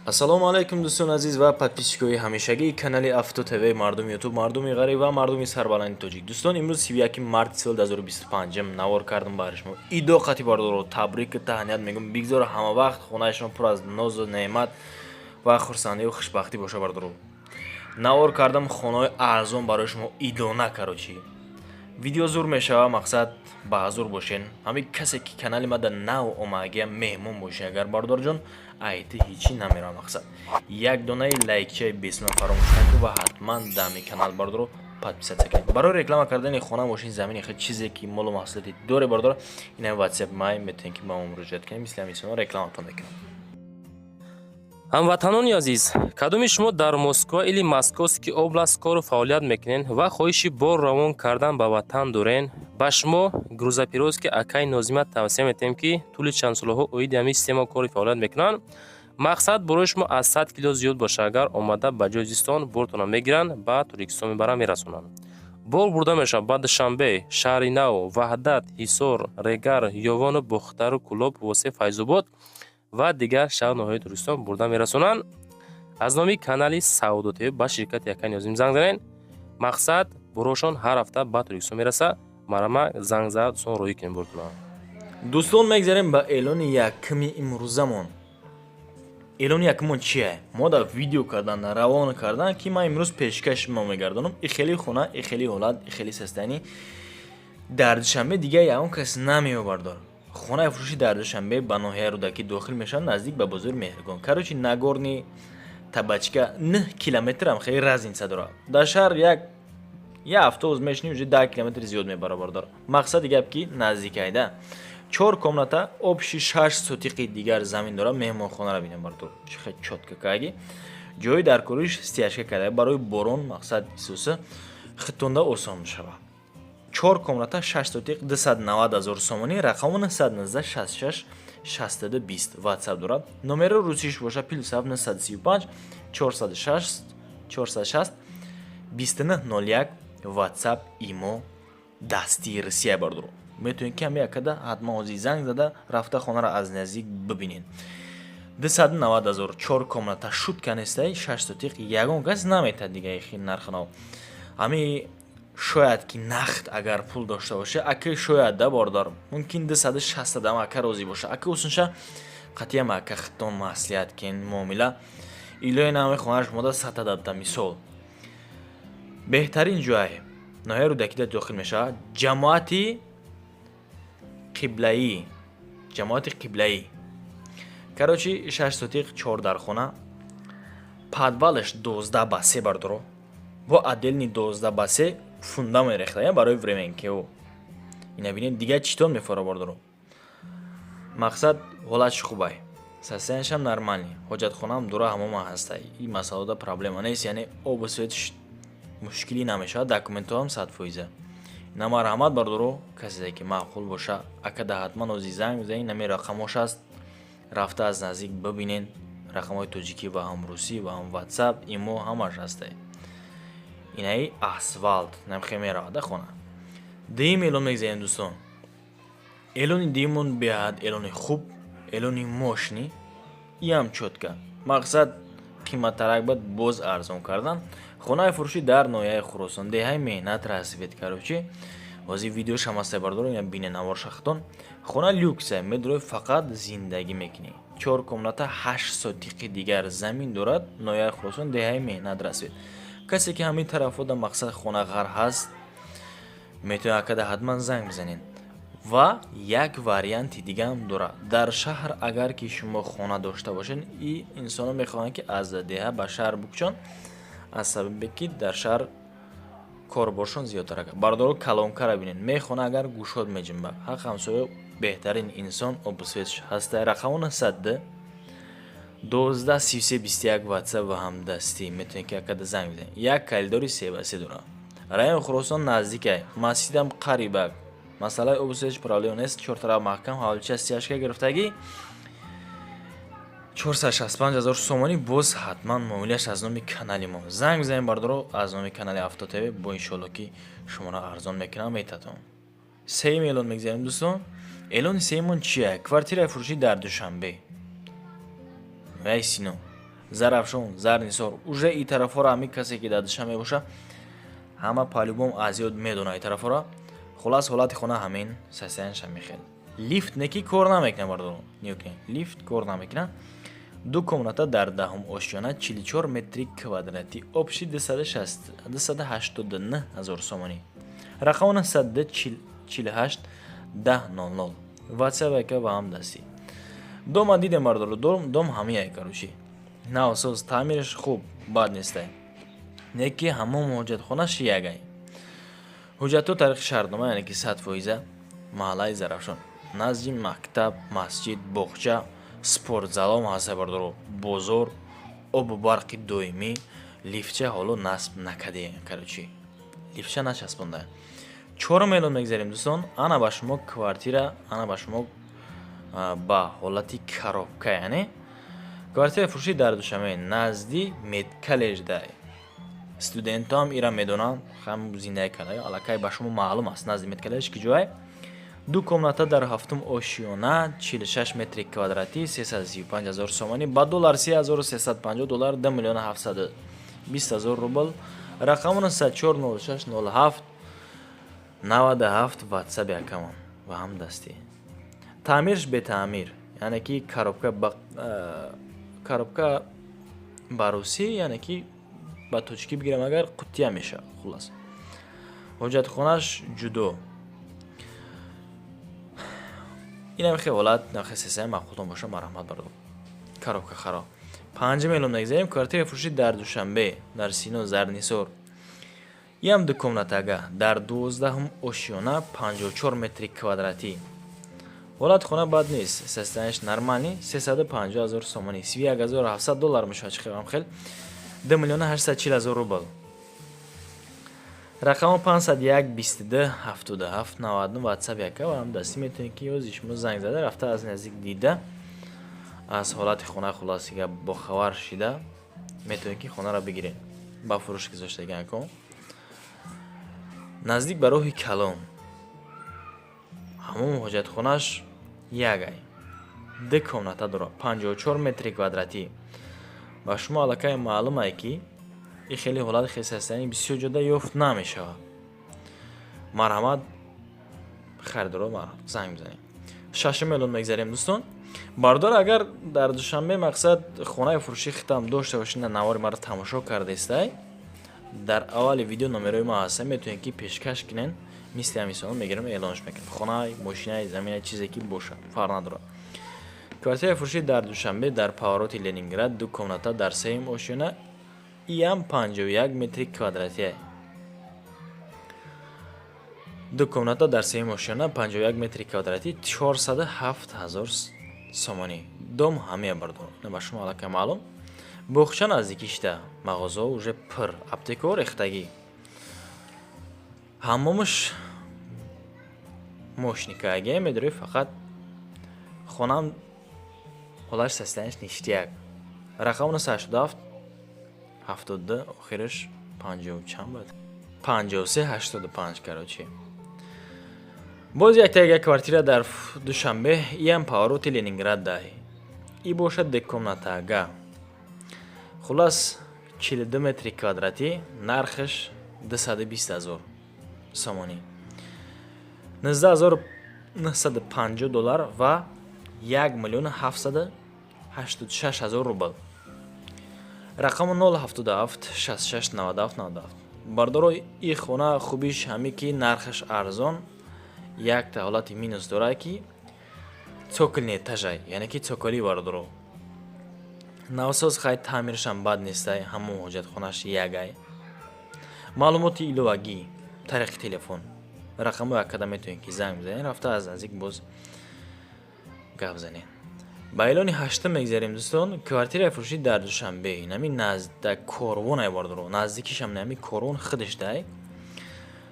ассалому алайкум дӯстон азиз ва подписчикои ҳамешагии канали Авто ТВ, мардуми ютуб, мардуми ғариб ва мардуми сарбаланди тоҷик. Дӯстон, имрӯз 31 марти соли 2025 навор кардам баҳри шумо. Идо қати бардоро табрик таҳният мегӯм. Бигзор ҳамавақт хонаашон пур аз нозу неъмат ва хурсандию хушбахтӣ боша бардоро. Навор кардам хонаҳои арзон барои шумо идона карочи. Видео зур мешава, мақсад баъзур бошен. Ҳамин касе ки канали ма дар нав омагия меҳмон боши, агар бардорҷон айти ҳичи намера мақсад. Як донаи лайкчаи бесман фаромӯш накунед ва ҳатман дами канал бардоро подписатсия кунед. Барои реклама кардани хона, мошин, замини хел чизе ки молу маҳсулоти доре бардора, ин WhatsApp май метавонед ки ба мо муроҷиат кунед. Мисли ҳамин рекламатон мекунам. ҳамватанони азиз, кадоми шумо дар Москва или Московский област кору фаъолият мекунед ва хоҳиши бор равон кардан ба ватан дорен, ба шумо грузопировски акаи Нозимат тавсия метавем ки тӯли чандсолаҳо оиди ҳамин система кори фаъолият мекунанд. Мақсад барои шумо аз 100 кило зиёд боша, агар омада ба ҷои зистон бортона мегиранд, ба Туркистон мебаранд, мерасонанд. Бор бурда мешавад ба Душанбе, Шаҳри Нав, Ваҳдат, Ҳисор, Регар, Ёвону, Бухтару, Кӯлоб, Восе, Файзобод ва дигар шаҳр ноҳияи Туристон бурда мерасонанд. Аз номи канали Саудо ТВ ба ширкати Акаи Нозим занг занед. Мақсад бурошон ҳар ҳафта ба Туркистон мераса. Марама занг зад сон роҳӣ кунем бортона. Дӯстон, мегзарем ба эълони якми имрӯзамон. Эълони якмон чие? Мо дар видео кардан, равон кардан ки ман имрӯз пешкаш мо мегардонам. Ихели хона, ихели ҳолат, ихели састани. Дар Душанбе дигар ягон кас намеовардор. хонаи фурӯши дар Душанбе ба ноҳияи Рӯдакӣ дохил мешавад, наздик ба бозори Меҳригон. Карочи Нагорни табачка 9 километр ам хеле разница дорад. Дар шаҳр як автобус мешинем, уже 10 километр зиёд мебарабар. Мақсади гап ки наздикайда 4 комната, обши 6 сотиқи дигар замин дорад. Меҳмонхонаро бинем бардор. Чихе чотка каги. ҷои дар кориш стяжка карда барои борон, мақсад исоса хитонда осон мешавад. 4 комната 6 сотиқ 290 000 сомонӣ, рақамон 919 66 62 20 WhatsApp дорад. номери русиш боша +7 935 406 406 2901 WhatsApp имо дасти Русия бардор. метавонед ки ҳамин якада ҳатман ҳозир занг зада рафта хонаро аз наздик бибинед. 290 000 4 комната шутка нестай 6 сотиқ ягон кас наметад дигаи хин нархнав. ҳамин шояд ки нахд агар пул дошта боша, ака шояд да бордор. Мумкин 260 дам ака розӣ боша. Ака усунша қатиям ака хитон маслиҳат кен муомила. Илои нами хонаш мода 100 дадта мисол. беҳтарин ҷой ноҳияи Рӯдакида дохил мешавад. ҷамоати қиблаӣ. Карочи 6 сотиқ 4 дар хона. подвалаш 12 ба 3 бардоро. бо отдельни 12 ба 3 фунда мерехта барои временкео. ина бинед дигар читон мефора бардоро. мақсад ҳолатш хубай. состояниешам нормални. ҳоҷатхонаам дура ҳамома ҳастай. ин масъалада проблема нест, яъне обу светш мушкилӣ намешавад. документоам 100%. ина марҳамат бардоро, касе ки маъқул боша, акада ҳатман ҳозир занг бизанед. нами рақамош аст. рафта аз наздик бибинед. рақамҳои тоҷикӣ ва ҳам русӣ ва ҳам WhatsApp, имо ҳамаш ҳастай. инаи асфалт намхе меравад да хона. дуюм эълон мегзанем дӯстон. эълони дуюмон беҳад эълони хуб, эълони мошни. иам чотка. мақсад қиматтарак бад боз арзон кардан. хонаи фурӯшӣ дар ноҳияи Хӯросон. деҳаи меҳнат расвед карочи. ҳозир видеош ҳам ҳастай бардорам, я бине навор шахтон. хона люкса, медрои фақат зиндагӣ мекунӣ. 4 комната 8 сотиқи дигар замин дорад. ноҳияи Хӯросон, деҳаи меҳнат расвед. касе ки ҳамин тарафода мақсад хона ғар ҳаст, метавонед акада ҳатман занг бизанед. ва як варианти дигаам дорад. дар шаҳр агар ки шумо хона дошта бошед, и инсоно мехоҳанд ки аз деҳа ба шаҳр букчон, аз сабабе ки дар шаҳр корборшон зиёдтар ака. бардоро калонкара бинед. мехона агар гӯшод меҷинба. ҳақ ҳамсоё беҳтарин инсон обусветш ҳастай. рақамон 100 12 33 21 WhatsApp ва ҳамдастӣ. метавонед ки акада занг бизанед. як калидори 3/3 дорад. райони Хӯросон наздикай. масҷидам қарибак. масъалаи обусветш проблема нест. 4 тараф маҳкам, ҳавлича стяжка гирифтагӣ 465 000 сомонӣ. боз ҳатман муомилаш аз номи канали мо. занг бизанед бардоро аз номи канали Авто ТВ. бо иншоалло ки шуморо арзон мекунам метатон. сеюм эълон мегзарем дӯстон. эълони сеюмон чие? квартираи фурӯшӣ дар Душанбе. вай сино. Зарафшон, Зарнисор, уже и тарафора ҳами касе ки дар Душанбе боша ҳама по-любому аз ёд медона и тарафора. Хулас ҳолати хона ҳамин состояниеша мехел. Лифт неки кор намекуна бардор. Неки лифт кор намекуна. Ду комната дар даҳум ошёна 44 метри квадрати. Обши 289 000 сомонӣ. Рақамона 148 1000. WhatsApp ва ҳам дастӣ. Дома дидем бардор. Дом ҳамияй каруши. Навсоз таъмираш хуб, бад нестай. Неки ҳамон ҳоҷатхонаш ягай. ҳуҷҷатҳо тариқи шаҳрнома, яъне ки 100%, маҳаллаи Зарафшон. Назди мактаб, масҷид, боғча, спортзалом ҳаста бардор, бозор, обу барқи доимӣ, лифтча ҳоло насб накаде каручи. Лифтча начаспонда. 4 миллион мегзарем дӯстон, ана ба шумо квартира, ана ба шумо ба ҳолати коробка, яъне квартира фурӯшӣ дар Душанбе назди медколлеж дай. Студентҳо ҳам ира медонанд, ҳам зиндаи калай, аллакай ба шумо маълум аст назди медколлеж ки ҷой. Ду комната дар ҳафтум ошёна 46 метри квадрати 335 000 сомонӣ ба доллар 3350 $, 2 миллион 720 000 рубл. Рақамона 740607 97 WhatsApp якамон ва ҳам дастӣ. Таъмирш бетаъмир, яъне ки коробка баруси, яъне ки ба точки бигирам агар қуттия меша. Хулас ҳоҷатхонаш ҷудо. ин ҳам ҳолат нахе сесаи мақултон боша, марҳамат бардор. Коробка харо 5 миллион мегзарем. Квартира фурӯшӣ дар Душанбе, дар Сино, Зарнисор. Ям ду комнатага дар 12 ошёна 54 метри квадрати. ҳолат хона бад нест, состояниш нормалӣ. 350 000 сомонӣ, 31700 $, мешавад. Чӣ хелам хел 2 миллион 840 000 рубл. Рақамо 501 22 77 99 WhatsApp яка ва ҳам дастӣ. метавонед ки ёзи шумо занг зада рафта аз наздик дида аз ҳолати хона хулосига бохабар шида метавонед ки хонаро бигиред. Ба фурӯш гузоштагиам кон наздик ба роҳи Калон. ҳамон ҳоҷатхонаш ягай. Ду комната дорад 54 метри квадрати. ба шумо аллакай маълум ай ки ин хеле ҳолати хесастани бисёр ҷода ёфт намешавад. Марҳамат харидоро занг бизанед. 6 миллион мегзарем дӯстон. Бардор агар дар Душанбе мақсад хонаи фурӯшӣ хитам дошта бошед, навори маро тамошо кардестай, дар аввали видео номерои ма ҳаста, метавонед ки пешкаш кинен. мисли ҳамисона мегирам эълонш мекунам. Хонаи, мошинаи, заминаи чизе ки бошад, фарқ надорад. Квартира фурӯшӣ дар Душанбе дар повороти Ленинград, ду комната дар 3 ошёна ям 51 метри квадрати. Ду комната дар 3 ошёна 51 метри квадрати 407 000 сомонӣ. Дом ҳамия бардор. Ба шумо аллакай маълум. Боғча наздикишта, мағозаҳо уже пир, аптекаҳо рехтагӣ. ҳаммомаш мошникаге медори, фақат хонам ҳолаш состояниш ништияк. Рақамона 87 72 охираш 50 чанд бад 53 85 карочи. боз як квартира дар Душанбе, ям повороти Ленинград дай. И бошад дек комнатага. Хулас 42 метри квадрати, нархаш 220 000 сомонӣ. 19950 $, ва 1 миллион 786 000 рубл. рақамо 077 66 97 97. бардоро ин хона хубиш ҳами ки нархаш арзон, якта ҳолати минус дорад ки цоколни этажай, яъне ки цоколи бардоро. навсоз хай таъмиршам бад нестай, ҳамон ҳоҷатхонаш ягай. маълумоти иловагӣ тариқи телефон. рақамо якада метавонед ки занг бизанед, рафта аз наздик боз гап бизанед. ба эълони 8 мегзарем дӯстон. Квартираи фурӯшӣ дар Душанбе, нами наздик корвонай бардоро, наздикишам нами корвон худаш дай.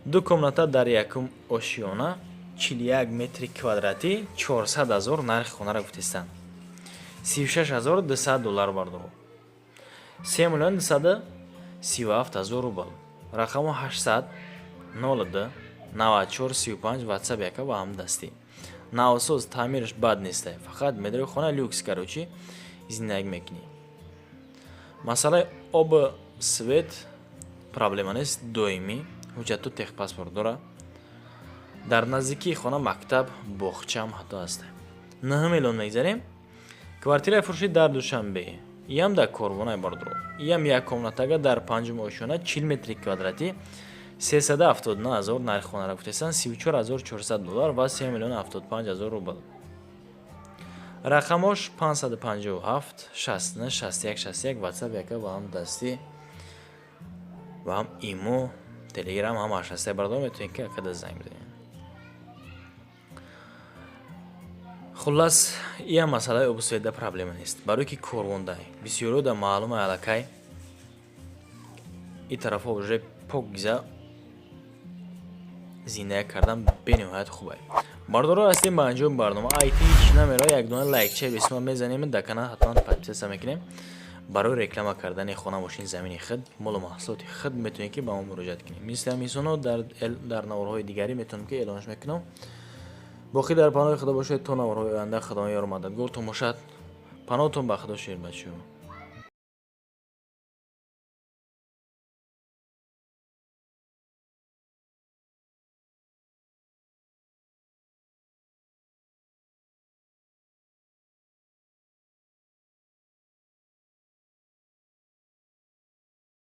Ду комната дар якум ошёна 41 метри квадрати 400 000 нархи хонаро гуфтестанд. 36 200 $, бардоро. 3 миллион 237 000 рубл. рақамо 800 02 94 35 WhatsApp яка ва ҳам дастӣ. навсоз таъмираш бад нестай, фақат медори хона люкс карочи зиндагӣ мекунӣ. масъалаи оби свет проблема нест, доимӣ ҳуҷҷату техпаспорт дора. дар наздикии хона мактаб, боғчаам ҳатто аст. 9 миллион мегзарем. Квартираи фурӯшӣ дар Душанбе. Иам дар Корвонаи Бордро. Иам як комнатага дар 5 ошона 40 метри квадрати 379,000 нархи хонара гуфтаистанд, $34,400 ва 3,75,000 рубл. Рақамош 557 60 61 61 WhatsApp яка ва ҳам дастӣ ва ҳам имо, Telegram ҳам 8 бардор метавонед ки акада занг бизанед. Хуллас, ия масъалаи обусведа проблема нест. Барои ки корвондай бисёриҳо дар маълума аллакай ин тарафҳо уже покиза зиндагӣ кардан бениҳоят хуб аст. Бардорро ҳастем ба анҷоми барнома. IT ҳеч намеро, якдона лайкча бисма мезанем, дар канал ҳатман подписатсия мекунем. барои реклама кардани хона, мошин, замини худ, молу маҳсулоти худ метавонед ки ба мо муроҷиат кунед. Мисли ҳамисоно дар наворҳои дигари метавонем ки эълонаш мекунам. боқӣ дар паноҳи худо бошед то наворҳои оянда. Худоён ёру мададгор. Томошад паноҳтон ба худо шир бачаҳо.